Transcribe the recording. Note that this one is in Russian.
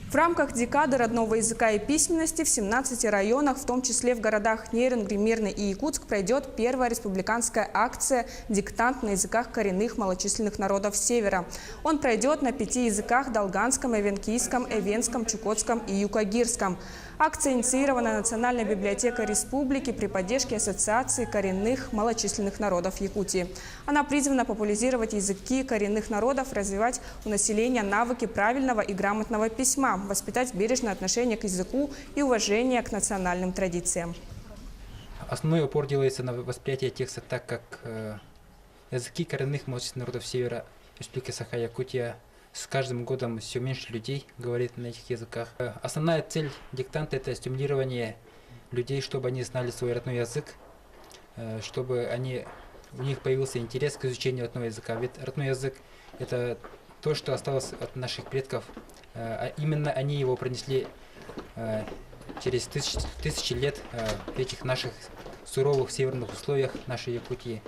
В рамках декады родного языка и письменности в 17 районах, в том числе в городах Нерюнгри, Мирный и Якутск, пройдет первая республиканская акция «Диктант на языках коренных малочисленных народов Севера». Он пройдет на 5 языках – долганском, эвенкийском, эвенском, чукотском и юкагирском. Акция инициирована Национальной библиотекой республики при поддержке Ассоциации коренных малочисленных народов Якутии. Она призвана популяризировать языки коренных народов, развивать у населения навыки правильного и грамотного письма, воспитать бережное отношение к языку и уважение к национальным традициям. Основной упор делается на восприятие текста, так как языки коренных малочисленных народов Севера Республики Саха-Якутия с каждым годом все меньше людей говорит на этих языках. Основная цель диктанта – это стимулирование людей, чтобы они знали свой родной язык, чтобы у них появился интерес к изучению родного языка. Ведь родной язык – это то, что осталось от наших предков. А именно они его пронесли через тысячи лет в этих наших суровых северных условиях нашей Якутии.